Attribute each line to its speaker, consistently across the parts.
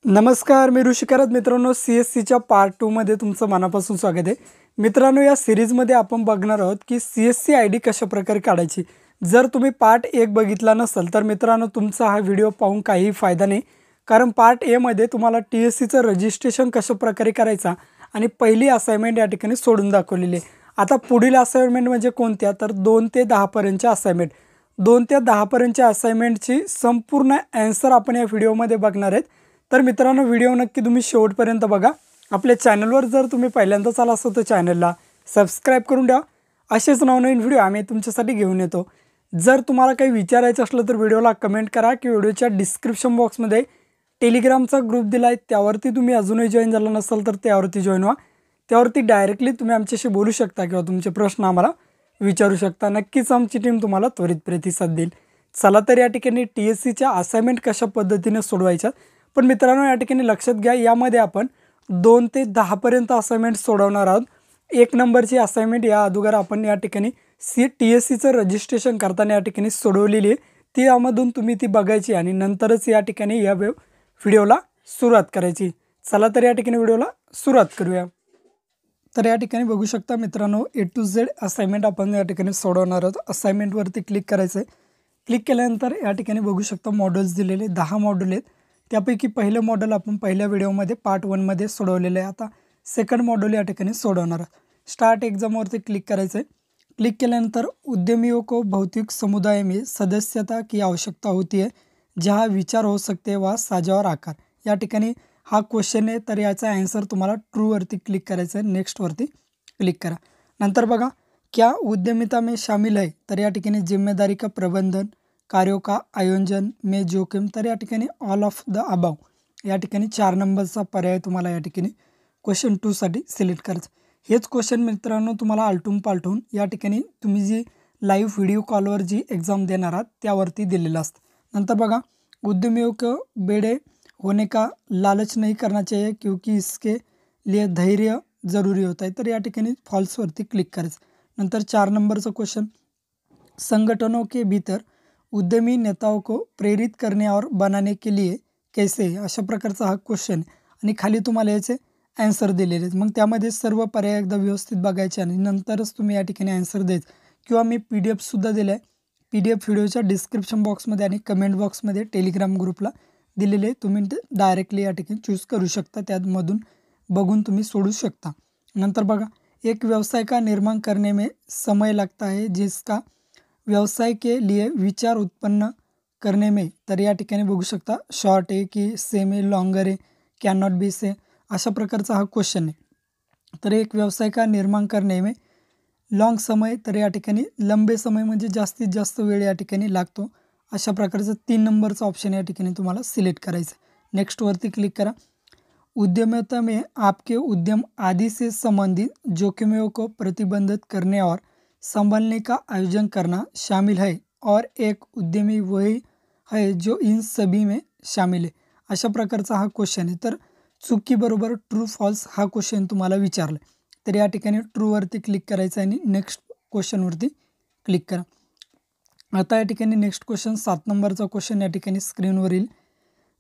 Speaker 1: नमस्कार, मी ऋषिकारत मित्रांनो, CSCच्या पार्ट 2 मध्ये तुमचं मनापासून स्वागत आहे. मित्रांनो, या सीरीजमध्ये आपण बघणार आहोत की CSC ID कशा प्रकारे काढायची. जर तुम्ही पार्ट 1 बघितला नसेल तर मित्रांनो तुमचा हा व्हिडिओ पाहून काही फायदा नाही. कारण पार्ट ए मध्ये तुम्हाला TSCचं रजिस्ट्रेशन कशा प्रकारे करायचा आणि पहिली असाइनमेंट या ठिकाणी सोडून दाखवलेली आहे. आता पुढील असाइनमेंट म्हणजे कोणत्या, तर 2 ते 10 पर्यंतच्या असाइनमेंट. 2 ते 10 पर्यंतच्या असाइनमेंटची संपूर्ण आन्सर आपण या व्हिडिओमध्ये बघणार आहेत. तर मित्रांनो, व्हिडिओ नक्की तुम्ही शेवटपर्यंत बघा. आपल्या चॅनलवर जर तुम्ही पहिल्यांदाच आला असाल तर चॅनलला सबस्क्राईब करून द्या. असेच नवनवीन व्हिडिओ आम्ही तुमच्यासाठी घेऊन येतो. जर तुम्हाला काही विचारायचं असलं तर व्हिडिओला कमेंट करा की व्हिडिओच्या डिस्क्रिप्शन बॉक्समध्ये टेलिग्रामचा ग्रुप दिला आहे, त्यावरती तुम्ही अजूनही जॉईन झाला नसाल तर त्यावरती जॉईन व्हा. त्यावरती डायरेक्टली तुम्ही आमच्याशी बोलू शकता किंवा तुमचे प्रश्न आम्हाला विचारू शकता. नक्कीच आमची टीम तुम्हाला त्वरित प्रतिसाद देईल. चला तर या ठिकाणी TSCच्या असाइनमेंट कशा पद्धतीने सोडवायच्या. पण मित्रांनो, या ठिकाणी लक्षात घ्या, यामध्ये आपण 2 ते 10 पर्यंत असाइनमेंट सोडवणार आहोत. 1 नंबरची असाइनमेंट या अगोदर आपण या ठिकाणी TSCचं रजिस्ट्रेशन करताना या ठिकाणी सोडवलेली आहे. ती यामधून तुम्ही ती बघायची आणि नंतरच या ठिकाणी या व्हिडिओला सुरुवात करायची. चला तर या ठिकाणी व्हिडिओला सुरुवात करूया. तर या ठिकाणी बघू शकता मित्रांनो, A to Z असाइनमेंट आपण या ठिकाणी सोडवणार आहोत. असाइनमेंटवरती क्लिक करायचं आहे. क्लिक केल्यानंतर या ठिकाणी बघू शकता मॉडेल्स दिलेले 10 मॉड्यूल आहेत. त्यापैकी पहिलं मॉडेल आपण पहिल्या व्हिडिओमध्ये पार्ट 1 मध्ये सोडवलेलं आहे. आता सेकंड मॉड्यूल या ठिकाणी सोडवणार आहोत. स्टार्ट एग्जामवरती क्लिक करायचं आहे. क्लिक केल्यानंतर उद्यमियों को भौतिक समुदाय में सदस्यता की आवश्यकता होती है, जहाँ विचार हो सकते व साझा और आकार. या ठिकाणी हा क्वेश्चन आहे, तर याचा आन्सर तुम्हाला ट्रूवरती क्लिक करायचं आहे. नेक्स्टवरती क्लिक करा. नंतर बघा, क्या उद्यमिता में शामिल है, तर या ठिकाणी जिम्मेदारी का प्रबंधन, कार्यों का आयोजन में जोखिम, तर या ठिकाणी ऑल ऑफ द अबाव. या ठिकाणी 4 नंबरचा पर्याय तुम्हाला या ठिकाणी क्वेश्चन 2 साठी सिलेक्ट करायचं. हेच क्वेश्चन मित्रांनो तुम्हाला आलटून पालटून या ठिकाणी तुम्ही जी लाईव्ह व्हिडिओ कॉलवर जी एग्जाम देणार आहात त्यावरती दिलेलं असतं. नंतर बघा, उद्यमियों को बेड़े होने का लालच नहीं करना चाहिए क्योंकि इसके लिए धैर्य ज़रूरी होता है, तर या ठिकाणी फॉल्सवरती क्लिक करायचं. नंतर 4 नंबरचं क्वेश्चन, संगठनों के भीतर उद्यमी नेताओं को प्रेरित करने और बनाने के लिए कैसे, अशा प्रकारचा हा क्वेश्चन आणि खाली तुम्हाला याचे आन्सर दिलेले आहेत. मग त्यामध्ये सर्व पर्याय एकदा व्यवस्थित बघायचे आणि नंतरच तुम्ही या ठिकाणी आन्सर द्यायचं. किंवा मी PDF सुद्धा दिला आहे. PDF व्हिडिओच्या डिस्क्रिप्शन बॉक्समध्ये आणि कमेंट बॉक्समध्ये टेलिग्राम ग्रुपला दिलेले. तुम्ही डायरेक्टली या ठिकाणी चूज करू शकता, त्यामधून बघून तुम्ही सोडू शकता. नंतर बघा, एक व्यवसाय का निर्माण करने में समय लगता है जिसका व्यवसाय के लिए विचार उत्पन्न करने में, तर या ठिकाणी बघू शकता शॉर्ट आहे की सेम आहे, लॉन्गर आहे, कॅन नॉट बी से, अशा प्रकारचा हा क्वेश्चन आहे. तर एक व्यवसाय का निर्माण करने में लॉन्ग समय, तर या ठिकाणी लंबे समय म्हणजे जास्तीत जास्त वेळ या ठिकाणी लागतो. अशा प्रकारचं 3 नंबरचा ऑप्शन या ठिकाणी तुम्हाला सिलेक्ट करायचं. नेक्स्टवरती क्लिक करा. उद्यमिता में आपके उद्यम आदि से संबंधित जोखिमों को प्रतिबंधित करने और संभालने का आयोजन करना शामिल है और एक उद्यमी वही है जो इन सभी में शामिल है, अशा प्रकारचा हा क्वेश्चन आहे. तर चुकी बरोबर ट्रू फॉल्स हा क्वेश्चन तुम्हाला विचारला. तर या ठिकाणी ट्रूवरती क्लिक करायचं आणि नेक्स्ट क्वेश्चनवरती क्लिक करा. आता या ठिकाणी नेक्स्ट क्वेश्चन 7 नंबरचा क्वेश्चन या ठिकाणी स्क्रीनवर येईल.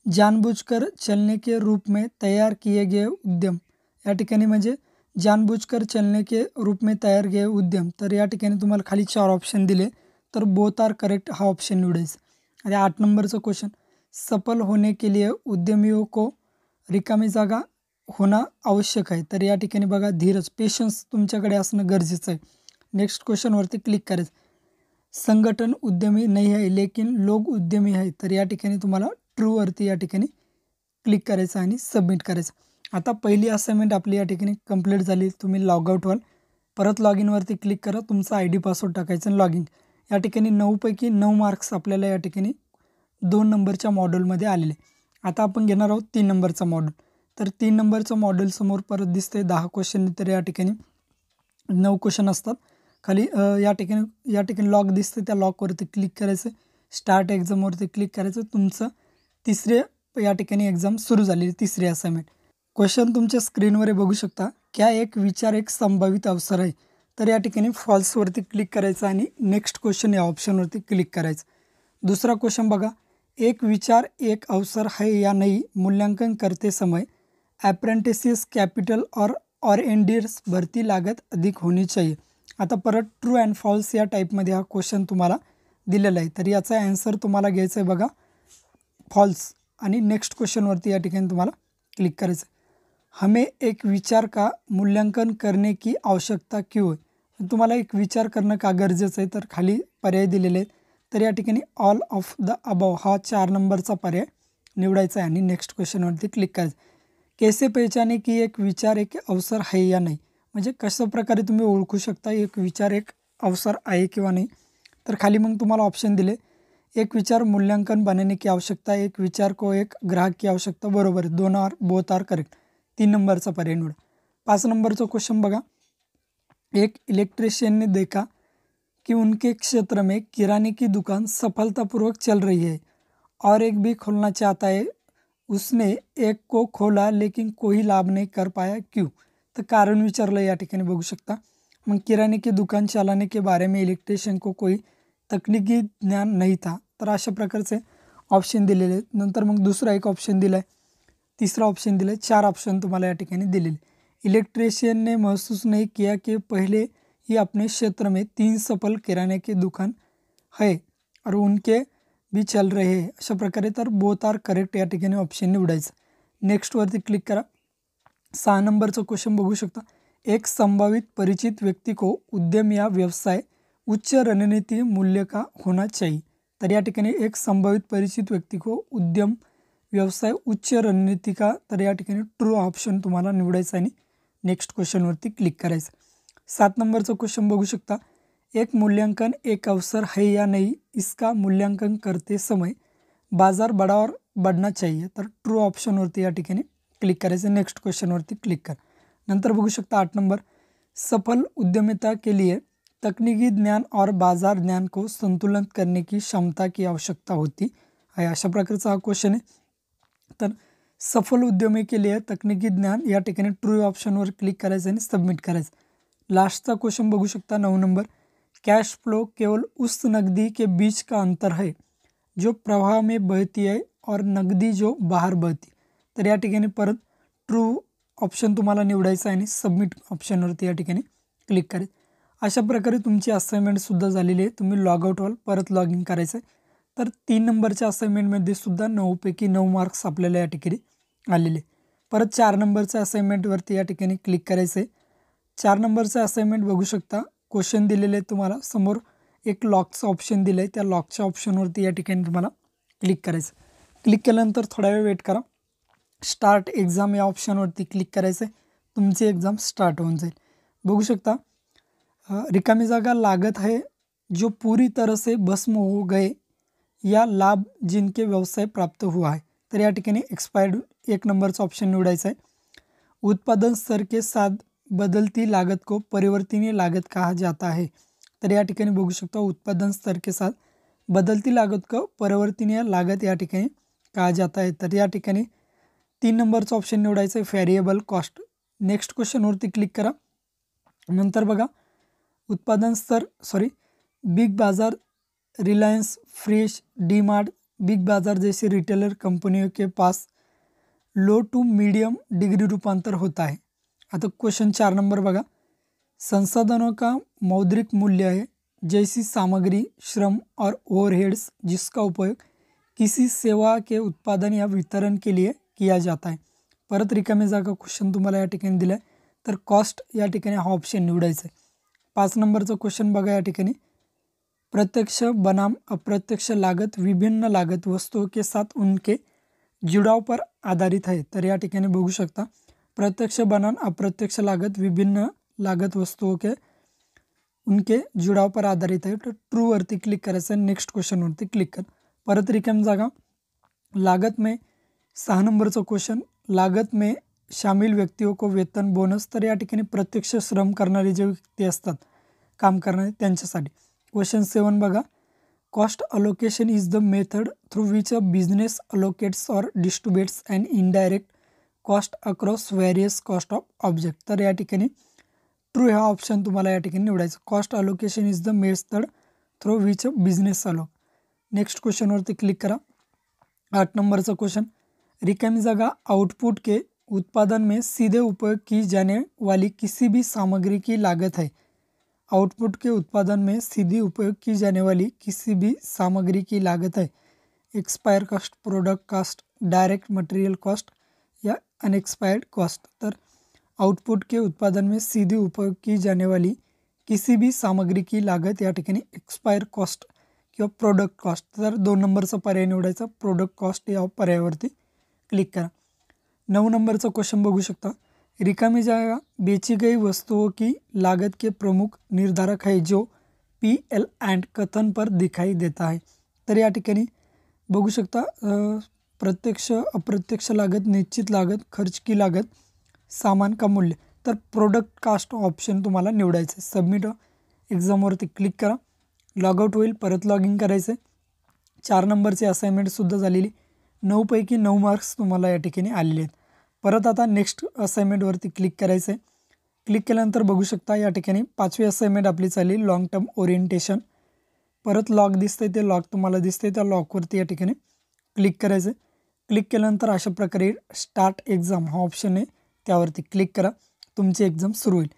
Speaker 1: जानबूझकर चलने के रूप में तैयार किए गए उद्यम, या ठिकाणी म्हणजे जानबूझकर चलने के रूप में तैयार किए उद्यम, तर या ठिकाणी तुम्हाला खाली 4 ऑप्शन दिले, तर बोथ आर करेक्ट हा ऑप्शन निवडायचा. आणि 8 नंबरचं क्वेश्चन, सफल होने के लिए उद्यमियों को रिकामी जागा होणं आवश्यक आहे, तर या ठिकाणी बघा धीरज, पेशन्स तुमच्याकडे असणं गरजेचं आहे. नेक्स्ट क्वेश्चनवरती क्लिक करायचं. संगठन उद्यमी नाही आहे लेकिन लोक उद्यमी आहे, तर या ठिकाणी तुम्हाला ट्रूवरती या ठिकाणी क्लिक करायचं आणि सबमिट करायचं. आता पहिली असाइनमेंट आपली या ठिकाणी कंप्लीट झाली. तुम्ही लॉग आउट व्हाल, परत लॉग इनवरती क्लिक करा, तुमचा ID पासवर्ड टाकायचं आणि लॉग इन. या ठिकाणी 9 पैकी 9 मार्क्स आपल्याला या ठिकाणी 2 नंबरच्या मॉड्यूलमध्ये आलेले. आता आपण घेणार आहोत 3 नंबरचा मॉड्यूल. तर 3 नंबरचं मॉड्यूल समोर परत दिसते 10 क्वेश्चन, तर या ठिकाणी 9 क्वेश्चन असतात. खाली या ठिकाणी लॉग दिसते, त्या लॉकवरती क्लिक करायचं. स्टार्ट एक्झामवरती क्लिक करायचं. तुमचं तिसरे या ठिकाणी एक्झाम सुरू झालेली, तिसरी असाइनमेंट. क्वेश्चन तुमच्या स्क्रीनवर बघू शकता. क्या एक विचार एक संभावित अवसर आहे, तर या ठिकाणी फॉल्सवरती क्लिक करायचं आणि नेक्स्ट क्वेश्चन या ऑप्शनवरती क्लिक करायचं. दुसरा क्वेश्चन बघा, एक विचार एक अवसर है या नहीं मूल्यांकन करते समय अप्रेंटिसेस कैपिटल और एंडियर्स भरती लागत अधिक होनी चाहिए। आता परत ट्रू अँड फॉल्स या टाईपमध्ये हा क्वेश्चन तुम्हाला दिलेला आहे, तर याचा ॲन्सर तुम्हाला घ्यायचा आहे बघा फॉल्स। आणि नेक्स्ट क्वेश्चनवरती या ठिकाणी तुम्हाला क्लिक करायचं। हमें एक विचार का मूल्यांकन करने की आवश्यकता क्यों है? तुम्हाला एक विचार करणं का गरजेचं आहे, तर खाली पर्याय दिलेले आहेत। तर या ठिकाणी ऑल ऑफ द अबव हा 4 नंबरचा पर्याय निवडायचा आहे आणि नेक्स्ट क्वेश्चनवरती क्लिक करायचं। कैसे पहचाने की एक विचार एक अवसर है या नाही, म्हणजे कशा प्रकारे तुम्ही ओळखू शकता एक विचार एक अवसर आहे किंवा नाही। तर खाली मग तुम्हाला ऑप्शन दिले, एक विचार मूल्यांकन बनाने की आवश्यकता, एक विचार को एक ग्राहक की आवश्यकता, बरोबर आहे, दोन आर बोथ आर करेक्ट, 3 नंबरचा पर्याय निवडा। 5 नंबरचा क्वेश्चन बघा, एक इलेक्ट्रिशियन ने देखा कि उनके क्षेत्र में किराने की दुकान सफलतापूर्वक चल रही है और एक भी खोलना चाहता है। उसने एक को खोला लेकिन कोई लाभ नहीं कर पाया, क्यों? तर कारण विचारलं या ठिकाणी बघू शकता। मग किराने की दुकान चलाने के बारे में इलेक्ट्रिशियन को कोई तकनीकी ज्ञान नहीं था, तर अशा प्रकारचे ऑप्शन दिलेले आहेत। नंतर मग दुसरा एक ऑप्शन दिला आहे, तीसरा ऑप्शन दिला आहे, 4 ऑप्शन तुम्हाला या ठिकाणी दिलेले। इलेक्ट्रिशियन ने महसूस नहीं किया कि पहले ही अपने क्षेत्र में 3 सफल किराने की दुकान है और उनके भी चल रहे हैं, अशा प्रकारे तर बोथ आर करेक्ट या ठिकाणी ऑप्शन निवडायचं। नेक्स्टवरती क्लिक करा। 6 नंबरचा क्वेश्चन बघू शकता, एक संभावित परिचित व्यक्ति को उद्यम या व्यवसाय उच्च रणनीति मूल्य का होना चाहिए। तर या ठिकाणी एक संभावित परिचित व्यक्ति को उद्यम व्यवसाय उच्च रणनीति का, तर या ठिकाणी ट्रू ऑप्शन तुम्हाला निवडायचा आणि नेक्स्ट क्वेश्चनवरती क्लिक करायचं। 7 नंबरचा क्वेश्चन बघू शकता, एक मूल्यांकन एक अवसर है या नहीं, इसका मूल्यांकन करते समय बाजार बड़ा और बढ़ना चाहिए, तर ट्रू ऑप्शनवरती या ठिकाणी क्लिक करायचं। नेक्स्ट क्वेश्चनवरती क्लिक कर। नंतर बघू शकता 8 नंबर, सफल उद्यमिता के लिए तकनीकी ज्ञान और बाजार ज्ञान को संतुलित करने की क्षमता की आवश्यकता होती है, अशा प्रकारचा हा क्वेश्चन आहे। तर सफल उद्यमी के लिए तकनीकी ज्ञान या ठिकाणी ट्रू ऑप्शनवर क्लिक करायचं आणि सबमिट करायचं। लास्टचा क्वेश्चन बघू शकता 9 नंबर, कैश फ्लो केवल उस नकदी के बीच का अंतर है जो प्रवाह में बहती है और नकदी जो बाहर बहती, तर या ठिकाणी परत ट्रू ऑप्शन तुम्हाला निवडायचं आहे आणि सबमिट ऑप्शनवरती या ठिकाणी क्लिक करायचं। अशा प्रकारे तुमची असाइनमेंटसुद्धा झालेली आहे। तुम्ही लॉगआउट व्हाल, परत लॉग इन करायचं आहे। तर 3 नंबरच्या असाइनमेंटमध्ये सुद्धा 9 पैकी 9 मार्क्स आपल्याला या ठिकाणी आलेले। परत 4 नंबरच्या असाइनमेंटवरती या ठिकाणी क्लिक करायचं आहे। 4 नंबरचं असाइनमेंट बघू शकता, क्वेश्चन दिलेले आहेत तुम्हाला, समोर एक लॉकचं ऑप्शन दिलं आहे, त्या लॉकच्या ऑप्शनवरती या ठिकाणी तुम्हाला क्लिक करायचं। क्लिक केल्यानंतर थोडा वेळ वेट करा। स्टार्ट एक्झाम या ऑप्शनवरती क्लिक करायचं आहे, तुमची एक्झाम स्टार्ट होऊन जाईल। बघू शकता रिकामी जागा लागत है जो पूरी तरह से भस्म हो गए या लाभ जिनके व्यवसाय प्राप्त हुआ है, तर या ठिकाणी एक्सपायर्ड 1 नंबरचा ऑप्शन निवडायचा आहे। उत्पादन स्तर के साथ बदलती लागत को परिवर्तनीय लागत कहा जाता है, तर या ठिकाणी बघू शकता उत्पादन स्तर के साथ बदलती लागत को परिवर्तनीय लागत या ठिकाणी कहा जाता है, तर या ठिकाणी 3 नंबरचा ऑप्शन निवडायचा आहे, व्हेरिएबल कॉस्ट। नेक्स्ट क्वेश्चनवरती क्लिक करा। नंतर बघा उत्पादन स्तर Big Bazaar, Reliance Fresh, D Mart, Big Bazaar जैसे रिटेलर कंपनियों के पास लो टू मीडियम डिग्री रूपांतर होता है। आता क्वेश्चन 4 नंबर बघा, संसाधनों का मौद्रिक मूल्य है जैसी सामग्री, श्रम और ओवरहेड्स जिसका उपयोग किसी सेवा के उत्पादन या वितरण के लिए किया जाता है। परत रिकामी जागा क्वेश्चन तुम्हाला या ठिकाणी दिला आहे, तर कॉस्ट या ठिकाणी हा ऑप्शन निवडायचा आहे। 5 नंबरचा क्वेश्चन बघा, या ठिकाणी प्रत्यक्ष बनाम अप्रत्यक्ष लागत विभिन्न लागत वस्तुओं के साथ उनके जुड़ाव पर आधारित है, तर या ठिकाणी बघू शकता प्रत्यक्ष बनाम अप्रत्यक्ष लागत विभिन्न लागत वस्तुओं के उनके जुड़ाव पर आधारित है, तर ट्रू वरती क्लिक करायचं आहे। नेक्स्ट क्वेश्चनवरती क्लिक कर। परत रिकामी जागा लागत में 6 नंबरचा क्वेश्चन, लागत में शामिल व्यक्तियों को वेतन बोनस, तर या ठिकाणी प्रत्यक्ष श्रम करणारे जे व्यक्ती असतात काम करणारे त्यांच्यासाठी। क्वेश्चन 7 बघा, cost allocation is the method through which a business allocates और distributes and indirect cost across various cost of object, तर या ठिकाणी ट्रू हा ऑप्शन तुम्हाला या ठिकाणी निवडायचा। Cost allocation is the method through which a business allocate. Next क्वेश्चनवरती क्लिक करा। 8 नंबर क्वेश्चन, रिकामी जगह आउटपुट के उत्पादन में सीधे उपयोग की जाने वाली किसी भी सामग्री की लागत है। आउटपुट के उत्पादन में सीधी उपयोग की जाने वाली किसी भी सामग्री की लागत है। Expire cost, product cost, direct material cost या अनएक्सपायर्ड कॉस्ट। तर आउटपुट के उत्पादन में सीधी उपयोग की जाने वाली किसी भी सामग्री की लागत या ठिकाणी एक्सपायर कॉस्ट किंवा प्रोडक्ट कॉस्ट। तर 2 नंबरचा पर्याय निवडायचा, प्रोडक्ट कॉस्ट या पर्यायावरती क्लिक करा। 9 नंबरचा क्वेश्चन बघू शकता, रिकामी जगह बेची गई वस्तुओं की लागत के प्रमुख निर्धारक है जो PL एंड कथन पर दिखाई देता है। तर या ठिकाणी बघू शकता प्रत्यक्ष अप्रत्यक्ष लागत, निश्चित लागत, खर्च की लागत, सामान का मूल्य। तर प्रोडक्ट कॉस्ट ऑप्शन तुम्हाला निवडायचं आहे। सबमिट एक्झामवरती क्लिक करा, लॉगआउट होईल, परत लॉग इन करायचं। 4 नंबरची असाइनमेंटसुद्धा झालेली, 9 पैकी 9 मार्क्स तुम्हाला या ठिकाणी आलेले आहेत। परत आता नेक्स्ट असाइनमेंटवरती क्लिक करायचं आहे। क्लिक केल्यानंतर बघू शकता या ठिकाणी 5वी असाइनमेंट आपली चालली, लॉंग टर्म ओरिएंटेशन। परत लॉग दिसतंय, ते लॉग तुम्हाला दिसतंय, त्या लॉगवरती या ठिकाणी क्लिक करायचं आहे। क्लिक केल्यानंतर अशा प्रकारे स्टार्ट एग्ज़ाम हा ऑप्शन आहे, त्यावरती क्लिक करा, तुमची एग्ज़ाम सुरू होईल।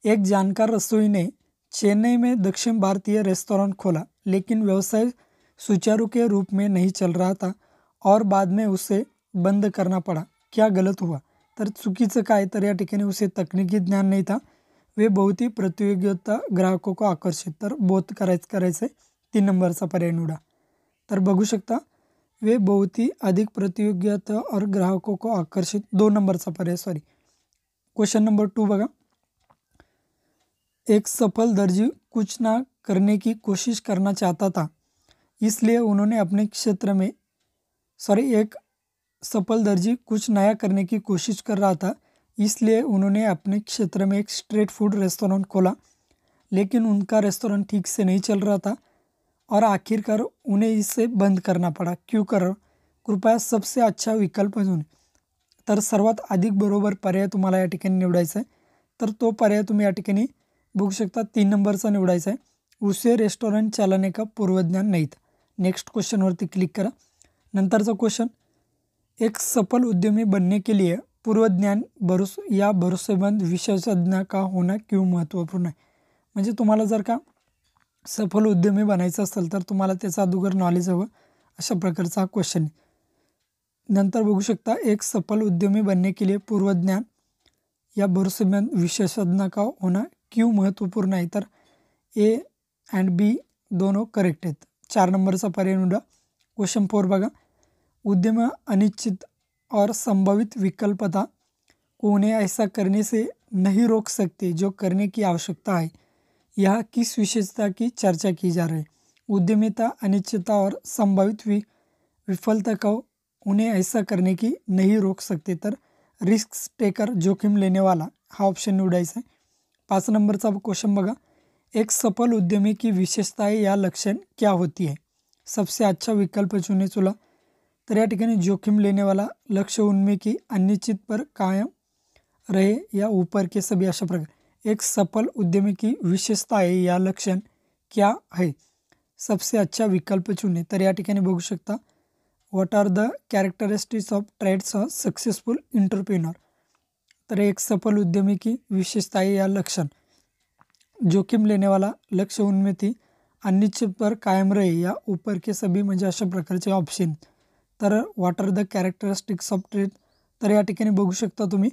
Speaker 1: एक जानकार रसोई ने चेन्नई में दक्षिण भारतीय रेस्टोरेंट खोला, लेकिन व्यवसाय सुचारू के रूप में नहीं चल रहा था और बाद में उसे बंद करना पड़ा, क्या गलत हुआ। तर चुकीचं काय, तर या ठिकाणी उसे तकनीकी ज्ञान नहीं था, वे बहुत ही प्रतियोगिता ग्राहकों को आकर्षित। तर बोथ करायचं आहे, 3 नंबरचा पर्याय निवडा। तर बघू शकता वे बहुत ही अधिक प्रतियोगिता और ग्राहकों को आकर्षित, 2 नंबरचा पर्याय, सॉरी। क्वेश्चन नंबर 2 बघा, एक सफल दर्जी कुछ ना करने की कोशिश करना चाहता था, इसलिए उन्होंने अपने क्षेत्र में एक सफल दर्जी कुछ नया करने की कोशिश कर रहा था, इसलिए उन्होंने अपने क्षेत्र में एक स्ट्रीट फूड रेस्टोरेंट खोला, लेकिन उनका रेस्टोरेंट ठीक से नहीं चल रहा था और आखिरकार उन्हें इसे बंद करना पड़ा, क्यों कर। कृपया सबसे अच्छा विकल्प चुनें। तर सर्वात अधिक बरोबर पर्याय तुम्हाला या ठिकाणी निवडायचा आहे। तर तो पर्याय तुम्ही या ठिकाणी बघू शकता, 3 नंबरचा निवडायचा आहे, उसे रेस्टोरेंट चलाने का पूर्वज्ञान नहीं था। नेक्स्ट क्वेश्चनवरती क्लिक करा। नंतरचा क्वेश्चन, एक सफल उद्यमी बनने के लिए पूर्वज्ञान भरोसेमंद विशेषज्ञ का होना क्यों महत्त्वपूर्ण आहे। म्हणजे तुम्हाला जर का सफल उद्यमी बनायचं असेल तर तुम्हाला त्याचं अगोदर नॉलेज हवं, अशा प्रकारचा हा क्वेश्चन आहे। नंतर बघू शकता, एक सफल उद्यमी बनने के लिए पूर्वज्ञान या भरोसेमंद विशेषज्ञ का होना क्यों महत्त्वपूर्ण आहे। तर A एंड B दोनों करेक्ट आहेत, 4 नंबरचा पर्याय निवडा। क्वेश्चन 4 बघा, उद्यम अनिश्चित और संभावित विकल्पता को उन्हें ऐसा करने से नहीं रोक सकते जो करने की आवश्यकता है, यह किस विशेषता की चर्चा की जा रही है। उद्यमिता अनिश्चितता और संभावित विफलता को उन्हें ऐसा करने की नहीं रोक सकते, तर रिस्क टेकर, जोखिम लेने वाला, हा ऑप्शन निवडायचा आहे। 5 नंबरचा क्वेश्चन बघा, एक सफल उद्यमी की विशेषताएं या लक्षण क्या होती है। सबसे अच्छा विकल्प चुने चुला। तर या ठिकाणी जोखिम लेने वाला, लक्ष्य उनमें की अनिश्चित पर कायम रहे या ऊपर के सभी, अशा प्रकार। एक सफल उद्यमी की विशेषताएं या लक्षण क्या है, सबसे अच्छा विकल्प चुने। तर या ठिकाणी बघू शकता, what are the characteristics of trades of successful entrepreneur. तर एक सफल उद्यमी की विशेषताएं या लक्षण, जोखिम लेने वाला, लक्ष्य उनमें थी, अनिश्चित पर कायम रहे या ऊपर के सभी, म्हणजे अशा प्रकारचे ऑप्शन। तर what are the characteristics of trade, तर या ठिकाणी बघू शकता तुम्ही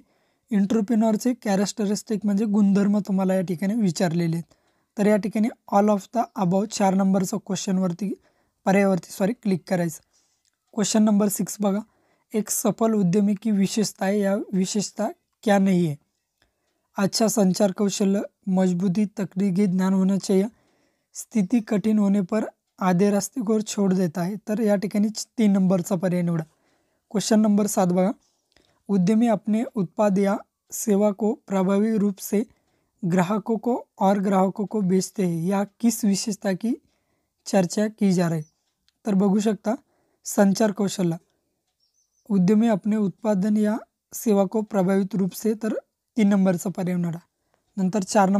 Speaker 1: एंटरप्रेन्योरचे कॅरेक्टरिस्टिक म्हणजे गुणधर्म तुम्हाला या ठिकाणी विचारलेले आहेत। तर या ठिकाणी ऑल ऑफ द अबाव 4 नंबरचा क्वेश्चनवरती पर्यायावरती क्लिक करायचं। क्वेश्चन नंबर 6 बघा, एक सफल उद्यमी की विशेषताएं या विशेषता क्या नहीं है। अच्छा संचार कौशल्य, मजबूती, तकनीकी ज्ञान होना चाहिए, स्थिति कठिन होने पर आधे रास्ते को छोड़ देता है। तर या ठिकाणी 3 नंबरचा पर्याय निवडा। क्वेश्चन नंबर 7 बघा, उद्यमी अपने उत्पाद या सेवा को प्रभावी रूप से ग्राहकों को बेचते हैं, या किस विशेषता की चर्चा की जा रही। तर बघू शकता, संचार कौशल्य, उद्यमी अपने उत्पादन या सेवा को प्रभावित रूप से, तर 3 नंबरचा पर्याय निवडा। नंतर 8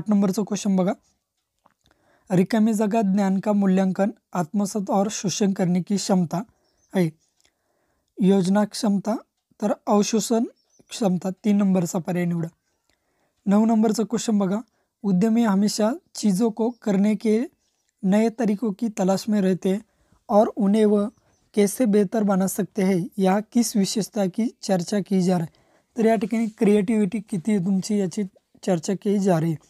Speaker 1: नंबरचा क्वेश्चन बघा, रिकामी जगह ज्ञान का मूल्यांकन, आत्मसात और शोषण करने की क्षमता, आहे. योजना क्षमता तर अवशोषण क्षमता 3 नंबरचा पर्याय निवडा. 9 नंबरचा क्वेश्चन बघा. उद्यमी हमेशा चीज़ों को करने के नए तरीकों की तलाश में रहते हैं और उन्हें वह कैसे बेहतर बना सकते हैं, या किस विशेषता की चर्चा की जा रही आहे. तर या ठिकाणी क्रिएटिव्हिटी किती आहे तुमची याची चर्चा केली जा रही आहे.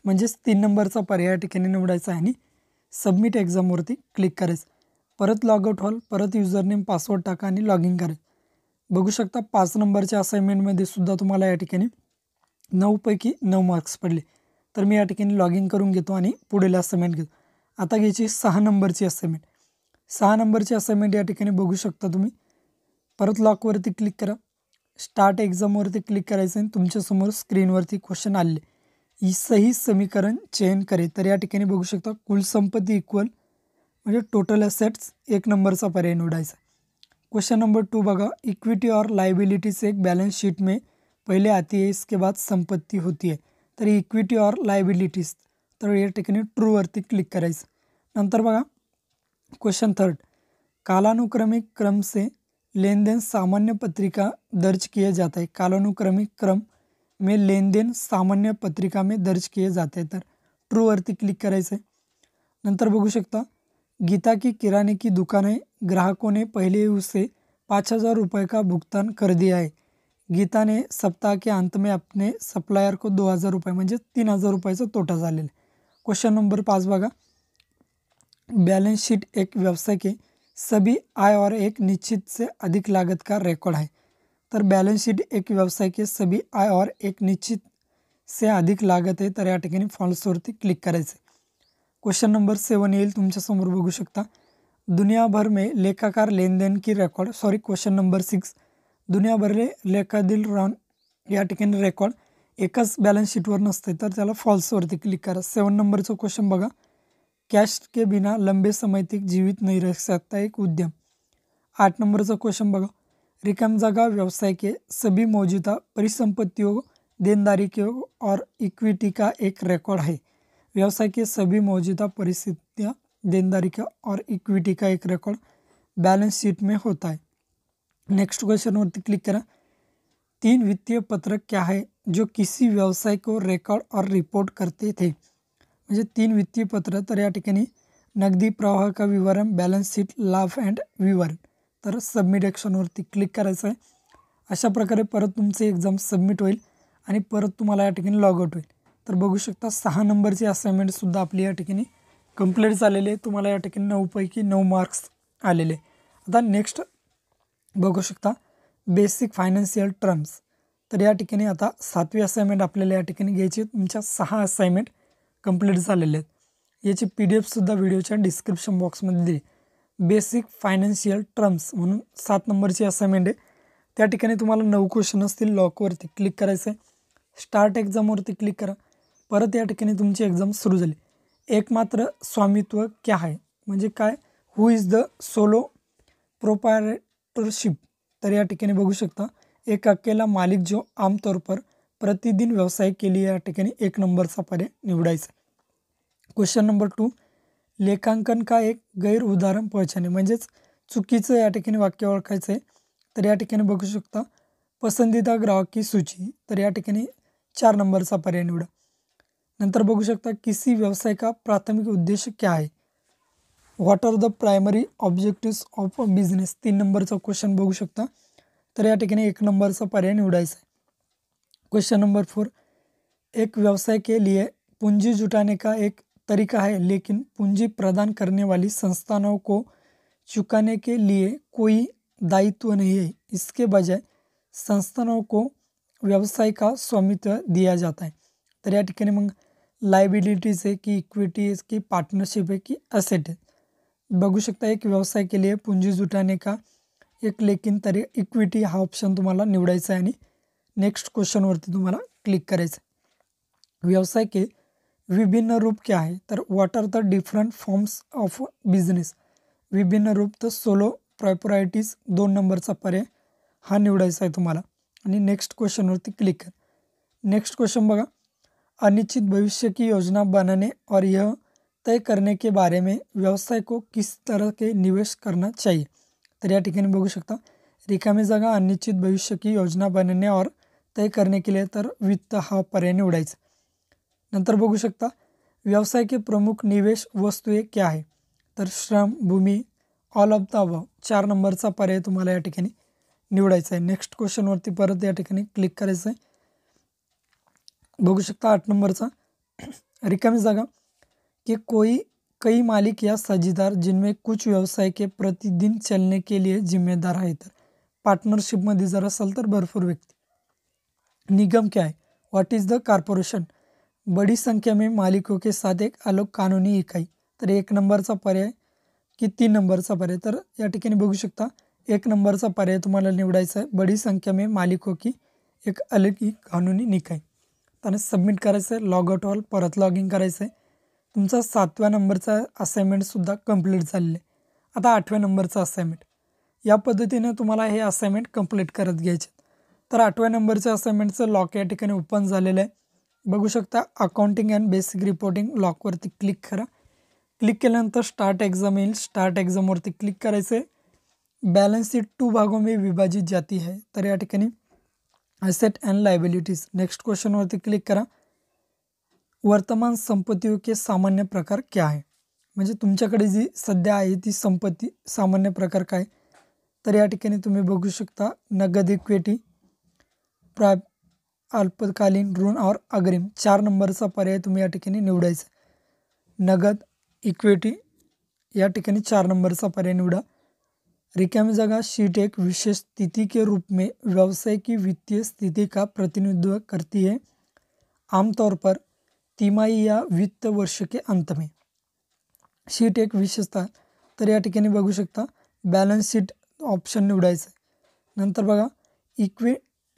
Speaker 1: म्हणजेच 3 नंबरचा पर्याय या ठिकाणी निवडायचा आहे आणि सबमिट एक्झामवरती क्लिक करायचं. परत लॉगआउट व्हाल, परत युजरनेम पासवर्ड टाका आणि लॉग इन करा. बघू शकता 5 नंबरच्या असाइनमेंटमध्ये सुद्धा तुम्हाला या ठिकाणी 9 पैकी 9 मार्क्स पडले. तर मी या ठिकाणी लॉग इन करून घेतो आणि पुढील असाइनमेंट घेतो. आता घ्यायची 6 नंबरची असाइनमेंट. 6 नंबरची असाइनमेंट या ठिकाणी बघू शकता तुम्ही. परत लॉकवरती क्लिक करा, स्टार्ट एक्झामवरती क्लिक करायचं आणि तुमच्यासमोर स्क्रीनवरती क्वेश्चन आले. सही समीकरण चयन करे. तर या ठिकाणी बघू शकता कुल संपत्ती इक्वल म्हणजे टोटल असेट्स 1 नंबरचा पर्याय निवडायचा. क्वेश्चन नंबर 2 बघा. इक्विटी और लाइबिलिटी से एक बैलेंस शीट में पहले आती है, इसके बाद संपत्ती होती है. तर इक्विटी और लाइबिलिटीज, तर या ठिकाणी ट्रूवरती क्लिक करायचं. नंतर बघा क्वेश्चन 3. कालानुक्रमिक क्रम से लेन देन सामान्य पत्रिका दर्ज किए जाता है. कालानुक्रमिक क्रम में लेन देन सामान्य पत्रिका में दर्ज किए जाते हैं. तर ट्रूवरती क्लिक करायचं आहे. नंतर बघू शकता गीता की किराने की दुकान है, ग्राहकों ने पहले ही उसे 5,000 रुपये का भुगतान कर दिया है. गीता ने सप्ताह के अंत में अपने सप्लायर को 2,000 रुपये म्हणजे 3,000 रुपयाचा तोटा झालेला आहे. क्वेश्चन नंबर 5 बघा. बैलेंस शीट एक व्यवसाय के सभी आय और एक निश्चित से अधिक लागत का रिकॉर्ड है. तर बैलेंस शीट एक व्यवसाय के सभी आय और एक निश्चित से अधिक लागत आहे. तर या ठिकाणी फॉल्सवरती क्लिक करायचं. क्वेश्चन नंबर 7 येईल तुमच्यासमोर बघू शकता. दुनिया भर में लेखाकार लेन देन की रेकॉर्ड क्वेश्चन नंबर 6. दुनिया भरले लेखादिल रॉन या ठिकाणी रेकॉर्ड एकच बॅलन्स शीटवर नसते, तर त्याला फॉल्सवरती क्लिक करा. 7 नंबरचा क्वेश्चन बघा. कैश के बिना लंबे समय तक जीवित नहीं रह सकता एक उद्यम. 8 नंबरचा क्वेश्चन बघा. रिकम जगह व्यवसाय के सभी मौजूदा परिसंपत्तियों, देनदारी के और इक्विटी का एक रिकॉर्ड है. व्यवसाय के सभी मौजूदा परिस्थितियाँ, देनदारी का और इक्विटी का एक रिकॉर्ड बैलेंस शीट में होता है. नेक्स्ट क्वेश्चनवरती क्लिक करा. 3 वित्तीय पत्रक क्या है जो किसी व्यवसाय को रेकॉर्ड और रिपोर्ट करते थे. म्हणजे 3 वित्तीय पत्र, तर या ठिकाणी नगदी प्रवाह का विवरण, बॅलन्स शीट, लाभ अँड विवरण. तर सबमिट ॲक्शनवरती क्लिक करायचं आहे. अशा प्रकारे परत तुमचे एक्झाम सबमिट होईल आणि परत तुम्हाला या ठिकाणी लॉगआउट होईल. तर बघू शकता 6 नंबरची असाइनमेंटसुद्धा आपली या ठिकाणी कंप्लीट झालेली आहे. तुम्हाला या ठिकाणी 9 पैकी 9 मार्क्स आलेले. आता नेक्स्ट बघू शकता बेसिक फायनान्शियल टर्म्स. तर या ठिकाणी आता 7वी असाइनमेंट आपल्याला या ठिकाणी घ्यायची. तुमच्या 6 असाइनमेंट कंप्लीट झालेले आहेत. याची PDF-सुद्धा व्हिडिओच्या डिस्क्रिप्शन बॉक्समध्ये दिली. बेसिक फायनान्शियल टर्म्स म्हणून 7 नंबरची असाइनमेंट आहे. त्या ठिकाणी तुम्हाला 9 क्वेश्चन असतील. लॉकवरती क्लिक करायचं आहे. स्टार्ट एक्झामवरती क्लिक करा. परत या ठिकाणी तुमची एक्झाम सुरू झाली. एकमात्र स्वामित्व क्या है म्हणजे काय, हु इज द सोलो प्रोप्रायटरशिप. तर या ठिकाणी बघू शकता एक अकेला मालिक जो आमतौर पर प्रतिदिन व्यवसाय के लिए या ठिकाणी 1 नंबरचा पर्याय निवडायचा. Question number 2. लेखांकन का एक गैर उदाहरण पहचाने. म्हणजेच चुकीचं या ठिकाणी वाक्य ओळखायचं आहे. तर या ठिकाणी बघू शकता पसंदीदा ग्राहक की सूची. तर या ठिकाणी 4 नंबरचा पर्याय निवडा. नंतर बघू शकता किसी व्यवसाय का प्राथमिक उद्देश्य क्या है. What are the primary objectives of a business. 3 नंबरचा क्वेश्चन बघू शकता. तर या ठिकाणी 1 नंबरचा पर्याय निवडायचा आहे. Question number 4. एक व्यवसाय के लिए पूंजी जुटाने का एक तरीका है, लेकिन पूंजी प्रदान करने वाली संस्थानों को चुकाने के लिए कोई दायित्व नहीं है. इसके बजाय संस्थानों को व्यवसाय का स्वामित्व दिया जाता है. तर या ठिकाणी मग लायबिलिटीज आहे की इक्विटी आहे की पार्टनरशिप आहे की असेट आहे. बघू शकता एक व्यवसाय के लिए पूंजी जुटाने का एक लेकिन तरी इक्विटी हा ऑप्शन तुम्हाला निवडायचा आहे आणि नेक्स्ट क्वेश्चनवरती तुम्हाला क्लिक करायचं आहे. व्यवसाय के विभिन्न रूप क्या आहे. तर what are the different forms of business. विभिन्न रूप तर सोलो प्रॉपर्टीज 2 नंबरचा पर्याय हा निवडायचा आहे तुम्हाला आणि नेक्स्ट क्वेश्चनवरती क्लिक करा. नेक्स्ट क्वेश्चन बघा. अनिश्चित भविष्य की योजना बनाने और यह तय करने के बारे में व्यवसाय को किस तरह के निवेश करना चाहिए. तर या ठिकाणी बघू शकता रिकामी जागा अनिश्चित भविष्य की योजना बनने और तय करने के लिए तर वित्त हा पर्याय निवडायचा। नंतर बघू शकता व्यवसाय के प्रमुख निवेश वस्तुएं क्या आहे, तर श्रम, भूमी, ऑल ऑफ द अबव 4 नंबरचा पर्याय तुम्हाला या ठिकाणी निवडायचा आहे। नेक्स्ट क्वेश्चनवरती परत या ठिकाणी क्लिक करायचं आहे। बघू शकता 8 नंबरचा रिकामी जागा कि कोई कई मालिक या साझीदार जिनमें कुछ व्यवसाय के प्रतिदिन चलने के लिए जिम्मेदार आहे, तर पार्टनरशिपमध्ये जर असेल तर भरपूर व्यक्ती। निगम क्या है, व्हाट इज द कॉर्पोरेशन, बड़ी संख्या में मालिकों के साथ एक अलग कानूनी इकाई, तर 1 नंबरचा पर्याय की 3 नंबरचा पर्याय, तर या ठिकाणी बघू शकता 1 नंबरचा पर्याय तुम्हाला निवडायचा आहे। बड़ी संख्या में मालिकों की एक अलग ही कानूनी निकाय, त्याने सबमिट करायचं आहे। लॉग आउट ऑल परत लॉग इन करायचं आहे। तुमचा 7व्या नंबरचा असाइनमेंटसुद्धा कंप्लीट झालेलं आहे। आता 8व्या नंबरचा असाइनमेंट, या पद्धतीने तुम्हाला हे असाइनमेंट कंप्लीट करत घ्यायचे। तर 8व्या नंबरच्या असाइनमेंटचं लॉक या ठिकाणी ओपन झालेलं आहे। बघू शकता अकाउंटिंग अँड बेसिक रिपोर्टिंग लॉकवरती क्लिक करा। क्लिक केल्यानंतर स्टार्ट एक्झाम येईल, स्टार्ट एक्झामवरती क्लिक करायचं आहे। बॅलन्स शीट 2 भागों में विभाजित जाती है, तर या ठिकाणी असेट अँड लायबिलिटीज। नेक्स्ट क्वेश्चनवरती क्लिक करा। वर्तमान संपत्तियों के सामान्य प्रकार क्या आहे, म्हणजे तुमच्याकडे जी सध्या आहे ती संपत्ती सामान्य प्रकार काय, तर या ठिकाणी तुम्ही बघू शकता नगद इक्विटी, अल्पकालीन ऋण और अग्रिम 4 नंबरचा पर्याय तुम्ही या ठिकाणी निवडायचा। नगद इक्विटी या ठिकाणी 4 नंबरचा पर्याय निवडा। रिकामी जगह शीट एक विशेष स्थिति के रूप में व्यवसाय की वित्तीय स्थिति का प्रतिनिधित्व करती है, आमतौर पर तिमाही या वित्त वर्ष के अंत में। शीट एक विशेषता, तर या ठिकाणी बघू शकता बॅलन्स शीट ऑप्शन निवडायचं आहे। नंतर बघा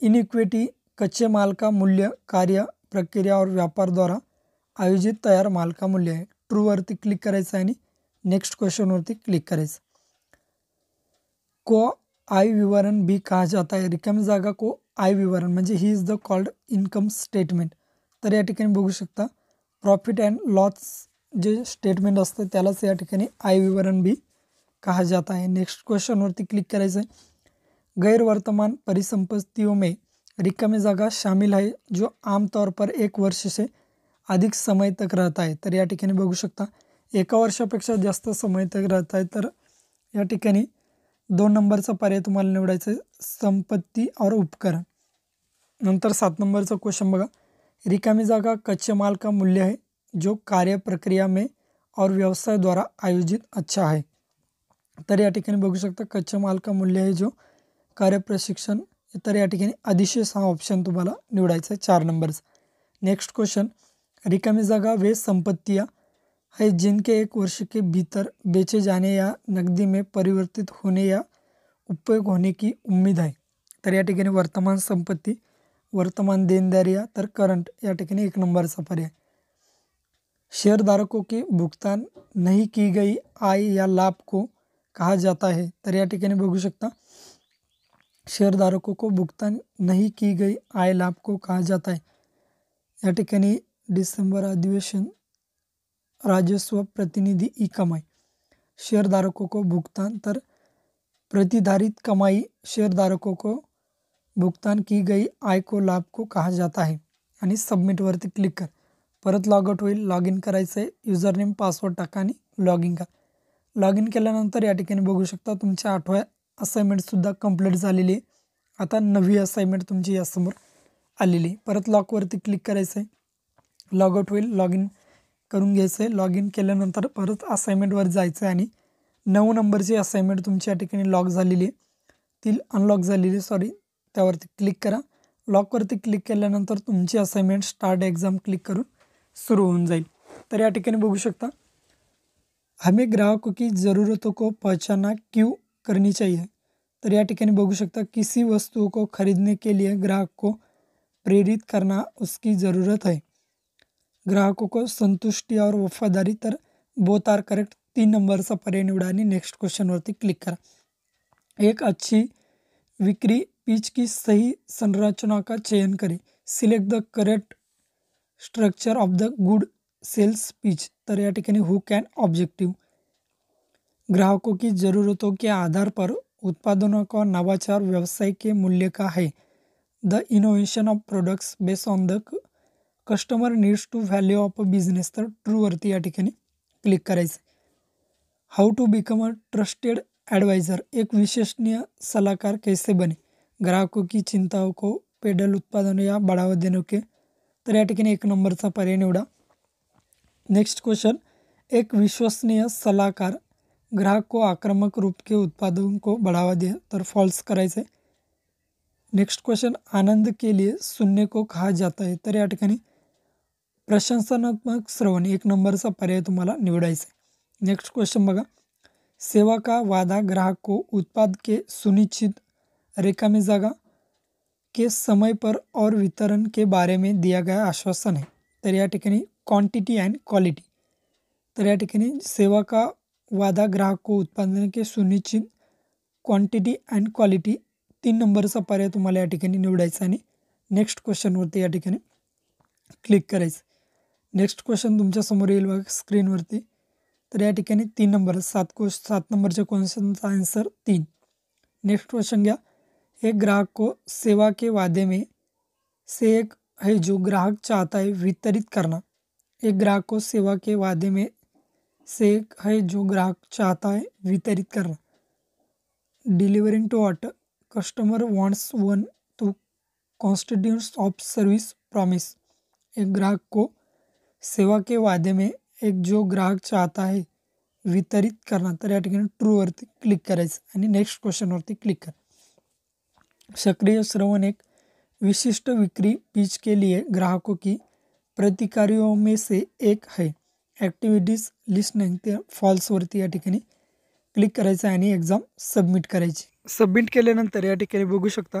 Speaker 1: इनइक्विटी कच्चे माल का मूल्य कार्य प्रक्रिया और व्यापार द्वारा आयोजित तयार माल का मूल्य आहे। ट्रूवरती क्लिक करायचं आणि नेक्स्ट क्वेश्चनवरती क्लिक करायचं। को आय विवरण भी कहा जाता है, रिकामी जागा को आय विवरण म्हणजे he is the called income statement, तर या ठिकाणी बघू शकता प्रॉफिट अँड लॉस जे स्टेटमेंट असतं त्यालाच या ठिकाणी आय विवरण भी कहा जाता है। नेक्स्ट क्वेश्चनवरती क्लिक करायचं आहे। गैर वर्तमान परिसंपत्तियों में रिकामी जागा शामिल है जो आमतौर पर 1 वर्ष से अधिक समय तक रहता है, तर या ठिकाणी बघू शकता 1 वर्षापेक्षा जास्त समय तक रहता है, तर या ठिकाणी 2 नंबरचा पर्याय तुम्हाला निवडायचा आहे संपत्ती और उपकरण। नंतर 7 नंबरचा क्वेश्चन बघा, रिकामी जागा कच्चे माल का मूल्य है जो कार्य प्रक्रिया में और व्यवसाय द्वारा आयोजित अच्छा है, तर या ठिकाणी बघू शकता कच्चे माल का मूल्य है जो कार्य प्रशिक्षण, तर या ठिकाणी अधिशेष हा ऑप्शन तुम्हाला निवडायचा आहे 4 नंबरचा। नेक्स्ट क्वेश्चन, रिकामी जगह वे संपत्तियाँ है जिनके 1 वर्ष के भीतर बेचे जाने या नकदी में परिवर्तित होने या उपयोग होने की उम्मीद है, तर या ठिकाणी वर्तमान संपत्ती, वर्तमान देनदारियाँ, तर करंट या ठिकाणी 1 नंबरचा पर्याय। शेयरधारकों के भुगतान नहीं की गई आय या लाभ को कहा जाता है, तर या ठिकाणी बघू शकता शेयरधारकों को भुगतान नहीं की गई आय लाभ को कहा जाता है। या ठिकाणी डिसेंबर अधिवेशन राजस्व प्रतिनिधि ई कमाई, शेयरधारकों को भुगतान, तर प्रतिधारित कमाई शेयरधारकों को भुगतान की गई आय को लाभ को कहा जाता है। आणि सबमिटवरती क्लिक कर, परत लॉगआउट होईल, लॉग इन करायचं आहे, युजर नेम पासवर्ड टाका आणि लॉग इन करा। लॉग इन केल्यानंतर या ठिकाणी बघू शकता तुमच्या 8व्या असाइनमेंटसुद्धा कंप्लीट झालेली आहे। आता 9वी असाइनमेंट तुमची यासमोर आलेली आहे। परत लॉकवरती क्लिक करायचं आहे, लॉगआउट होईल, लॉग इन करून घ्यायचं आहे। लॉग इन केल्यानंतर परत असाइनमेंटवर जायचं आहे आणि 9 नंबरची असाइनमेंट तुमची या ठिकाणी लॉक झालेली आहे, ती अनलॉक झालेली सॉरी, त्यावरती क्लिक करा। लॉकवरती क्लिक केल्यानंतर तुमची असाइनमेंट स्टार्ट एक्झाम क्लिक करून सुरू होऊन जाईल। तर या ठिकाणी बघू शकता हमें ग्राहकों की ज़रूरतों को पहचानना क्यों करनी चाहिए, तर या ठिकाणी बघू शकता किसी वस्तु को खरीदने के लिए ग्राहक को प्रेरित करना उसकी ज़रूरत है, ग्राहकों को संतुष्टि और वफादारी, तर बोथ आर करेक्ट 3 नंबरचा पर्याय निवडा आणि नेक्स्ट क्वेश्चनवरती क्लिक करा। एक अच्छी विक्री पिच की सही संरचना का चयन करें, select the correct structure of the good sales pitch, तर या ठिकाणी हुक एंड ऑब्जेक्टिव, ग्राहकों की ज़रूरतों के आधार पर उत्पादनों का नवाचार व्यवसाय के मूल्य का है। The innovation of products based on the customer needs to value of a business, तर ट्रूवरती या ठिकाणी क्लिक करायचं. How to become a trusted advisor, एक विश्वसनीय सलाहकार कैसे बने, ग्राहकों की चिंताओं को पेडल उत्पादन या बढ़ावा देने के, तर या ठिकाणी 1 नंबरचा पर्याय निवडा. नेक्स्ट क्वेश्चन, एक विश्वसनीय सलाहकार ग्राहक को आक्रामक रूप के उत्पादन को बढ़ावा दे, तर फॉल्स करायचं आहे. नेक्स्ट क्वेश्चन, आनंद के लिए सुनने को कहा जाता है, तर या ठिकाणी प्रशंसनात्मक श्रवण 1 नंबरचा पर्याय तुम्हाला निवडायचा आहे. नेक्स्ट क्वेश्चन बघा, सेवा का वादा ग्राहक को उत्पाद के सुनिश्चित रेखा में जगह के समय पर और वितरण के बारे में दिया गया आश्वासन है, तर या ठिकाणी क्वांटिटी अँड क्वालिटी. तर या ठिकाणी सेवा का वादा ग्राहक को उत्पादन के सुनिश्चित क्वांटिटी अँड क्वालिटी 3 नंबरचा पर्याय तुम्हाला या ठिकाणी निवडायचा आणि नेक्स्ट क्वेश्चनवरती या ठिकाणी क्लिक करायचं. नेक्स्ट क्वेश्चन तुमच्यासमोर येईल बघा स्क्रीनवरती. तर या ठिकाणी 3 नंबर 7 नंबरच्या क्वेश्चनचा आन्सर 3. नेक्स्ट क्वेश्चन घ्या, एक ग्राहक को सेवा के वादे में से एक है जो ग्राहक चाहता है वितरित करना. एक ग्राहक को सेवा के वादे में से एक है जो ग्राहक चाहता है वितरित करना. Delivering to order, customer wants one to constitutes of service promise. एक ग्राहक को सेवा के वादे में एक जो ग्राहक चाहता है वितरित करना, तर या ठिकाणी ट्रूवरती क्लिक करायचं आणि नेक्स्ट क्वेश्चनवरती क्लिक करा. सक्रिय श्रवण एक विशिष्ट बिक्री पिच के लिए ग्राहकों की प्रतिकारियों में से एक है. ॲक्टिव्हिटीज लिस्निंग, ते फॉल्सवरती या ठिकाणी क्लिक करायचं आणि एक्झाम सबमिट करायची. सबमिट केल्यानंतर या ठिकाणी बघू शकता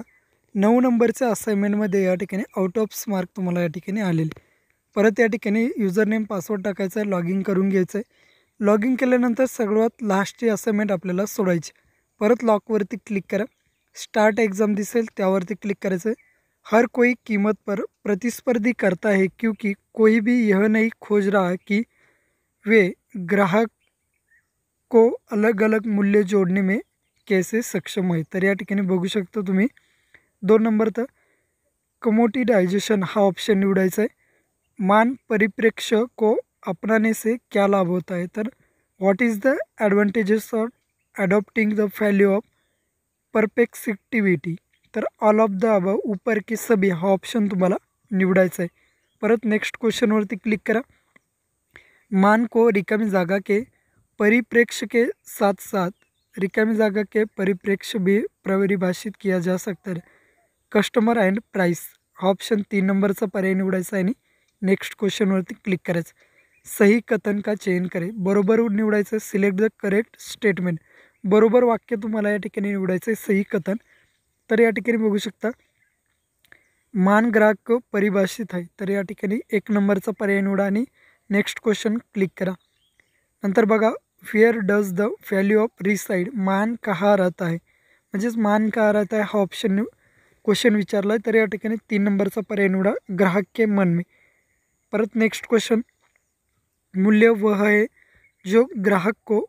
Speaker 1: 9 नंबरच्या असाइनमेंटमध्ये या ठिकाणी आउट ऑफ मार्क तुम्हाला या ठिकाणी आलेले. परत या ठिकाणी युजर नेम पासवर्ड टाकायचा आहे, लॉग इन करून घ्यायचं आहे. लॉग इन केल्यानंतर सर्वात लास्टची असाइनमेंट आपल्याला सोडायची. परत लॉकवरती क्लिक करा, स्टार्ट एग्ज़ाम दिसेल त्यावरती क्लिक करायचं आहे. हर कोई कीमत पर प्रतिस्पर्धी करता है क्योंकि कोई भी यह नहीं खोज रहा कि वे ग्राहक को अलग अलग मूल्य जोड़ने में कैसे सक्षम आहे. तर या ठिकाणी बघू शकता तुम्ही 2 नंबर तर कमोडिटायझेशन हा ऑप्शन निवडायचा आहे. मान परिप्रेक्ष्य को अपनाने से क्या लाभ होता है, तर what is the advantages of adopting the value of perspectivity, तर ऑल ऑफ द अबव ऊपर के सभी हा ऑप्शन तुम्हाला निवडायचा आहे. परत नेक्स्ट क्वेश्चनवरती क्लिक करा. मान को रिकामी जागा के परिप्रेक्ष्य के साथ साथ रिकामी जागा के परिप्रेक्ष्य भी परिभाषित किया जा सकता है. कस्टमर अँड प्राइस हा ऑप्शन 3 नंबरचा पर्याय निवडायचा आहे आणि नेक्स्ट क्वेश्चनवरती क्लिक करायचं. सही कथन का चयन करे, बरोबर निवडायचं. सिलेक्ट द करेक्ट स्टेटमेंट, बरोबर वाक्य तुम्हाला या ठिकाणी निवडायचं आहे, सही कथन. तर या ठिकाणी बघू शकता मान ग्राहक परिभाषित आहे, तर या ठिकाणी 1 नंबरचा पर्याय निवडा आणि नेक्स्ट क्वेश्चन क्लिक करा. नंतर बघा where does the value of reside, मान कहा राहता है, म्हणजेच मान कहा राहता है हा ऑप्शन क्वेश्चन विचारला आहे. तर या ठिकाणी 3 नंबरचा पर्याय निवडा, ग्राहक के मन में. परत नेक्स्ट क्वेश्चन, मूल्य वह है जो ग्राहक को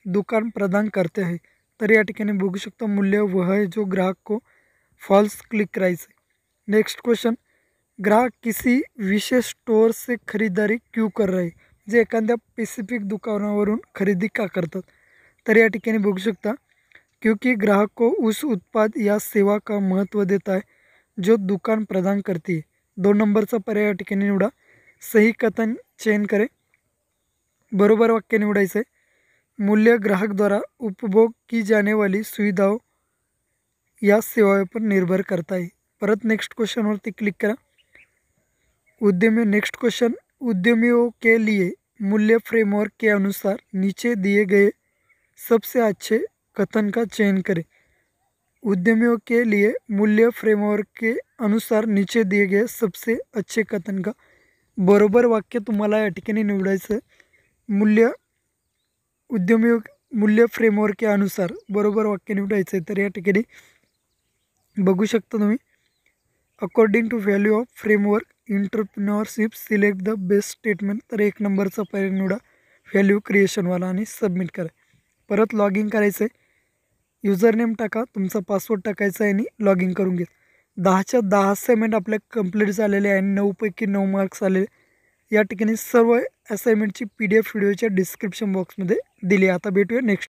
Speaker 1: दुकान प्रदान करते हैं. तर या ठिकाणी बघू शकता मूल्य वह है जो ग्राहक को, फॉल्स क्लिक करायचं. नेक्स्ट क्वेश्चन, ग्राहक किसी विशेष स्टोर से खरीदारी क्यों कर रहे, जे एखाद्या स्पेसिफिक दुकानावरून खरेदी का करतात. तर या ठिकाणी बघू शकता क्योंकि ग्राहक को उस उत्पाद या सेवा का महत्व देता है जो दुकान प्रदान करती है. 2 नंबरचा पर्याय या ठिकाणी निवडा. सही कथन चयन करें, बरोबर वाक्य निवडायचं आहे. मूल्य ग्राहक द्वारा उपभोग की जाने वाली सुविधाओं या सेवाओं पर निर्भर करता है. परत नेक्स्ट क्वेश्चनवरती क्लिक करा. नेक्स्ट क्वेश्चन, उद्यमियों के लिए मूल्य फ्रेमवर्क के अनुसार नीचे दिए गए सबसे अच्छे कथन का चयन करें. उद्यमियों के लिए मूल्य फ्रेमवर्क के अनुसार नीचे दिए गए सबसे अच्छे कथन का, बरोबर वाक्य तुम्हाला या ठिकाणी निवडायचं. मूल्य फ्रेमवर्क के अनुसार बरोबर वाक्य निवडायचं आहे. तर या ठिकाणी बघू शकता तुम्ही according to value of framework entrepreneurship select the best statement. तर 1 नंबरचा पर्याय निवडा व्हॅल्यू क्रिएशनवाला आणि सबमिट करा. परत लॉग इन करायचं आहे. युजर नेम टाका, तुमचा पासवर्ड टाकायचा आहे आणि लॉग इन करून घ्या. 10च्या 10 असाइनमेंट आपल्या कंप्लीट झालेले आहे. 9पैकी 9 मार्क्स आले. या ठिकाणी सर्व असाइनमेंटची PDF व्हिडिओच्या डिस्क्रिप्शन बॉक्समध्ये दिली. आता भेटूया नेक्स्ट